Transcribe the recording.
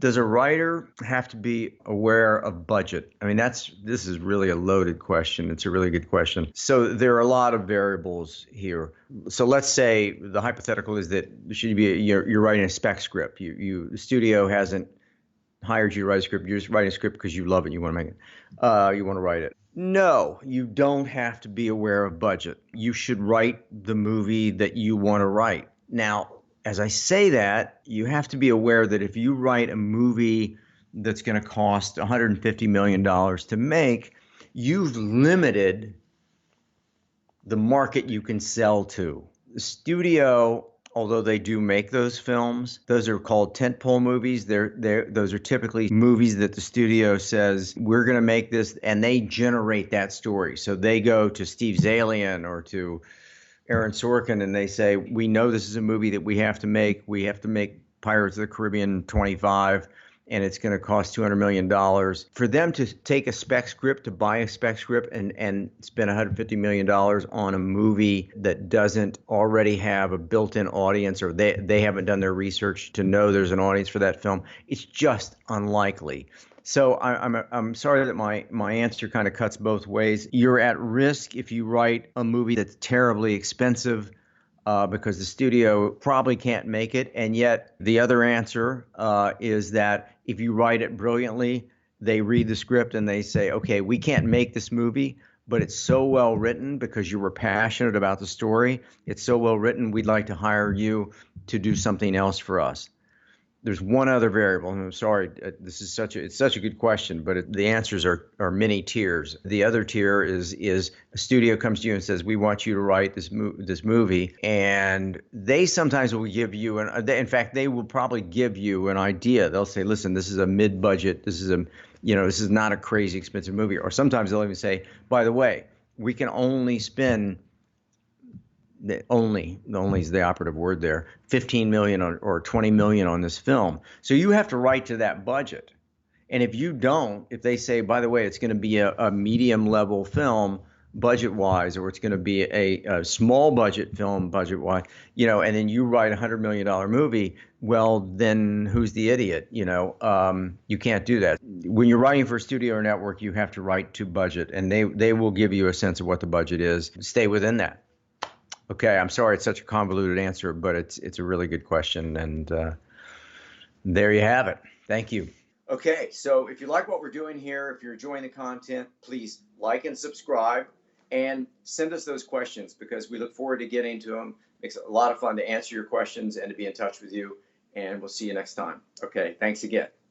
Does a writer have to be aware of budget? I mean, this is really a loaded question. It's a really good question. So there are a lot of variables here. So let's say the hypothetical is that you're writing a spec script. The studio hasn't hired you to write a script. You're just writing a script because you love it. You want to make it. You want to write it. No, you don't have to be aware of budget. You should write the movie that you want to write. Now, as I say that, you have to be aware that if you write a movie that's going to cost $150 million to make, you've limited the market you can sell to. The studio, although they do make those films, those are called tentpole movies. Those are typically movies that the studio says, we're going to make this, and they generate that story. So they go to Steve Zalian or to Aaron Sorkin, and they say, we know this is a movie that we have to make. We have to make Pirates of the Caribbean 25, and it's going to cost $200 million. For them to take a spec script, to buy a spec script and spend $150 million on a movie that doesn't already have a built-in audience, or they haven't done their research to know there's an audience for that film, it's just unlikely. So I'm sorry that my answer kind of cuts both ways. You're at risk if you write a movie that's terribly expensive because the studio probably can't make it. And yet the other answer is that if you write it brilliantly, they read the script and they say, okay, we can't make this movie, but it's so well written because you were passionate about the story. It's so well written, we'd like to hire you to do something else for us. There's one other variable, and I'm sorry, it's such a good question, but the answers are many tiers. The other tier is a studio comes to you and says, we want you to write this movie, and they sometimes will give you in fact, they will probably give you an idea. They'll say, listen, this is a mid-budget, this is not a crazy expensive movie. Or sometimes they'll even say, by the way, we can only spend the only is the operative word there, 15 million or 20 million on this film. So you have to write to that budget. And if they say, by the way, it's going to be a medium level film budget wise, or it's going to be a small budget film budget wise, and then you write $100 million movie, well, then who's the idiot? You can't do that. When you're writing for a studio or network, you have to write to budget, and they will give you a sense of what the budget is. Stay within that. Okay, I'm sorry it's such a convoluted answer, but it's a really good question, and there you have it. Thank you. Okay, so if you like what we're doing here, if you're enjoying the content, please like and subscribe, and send us those questions because we look forward to getting to them. Makes it a lot of fun to answer your questions and to be in touch with you, and we'll see you next time. Okay, thanks again.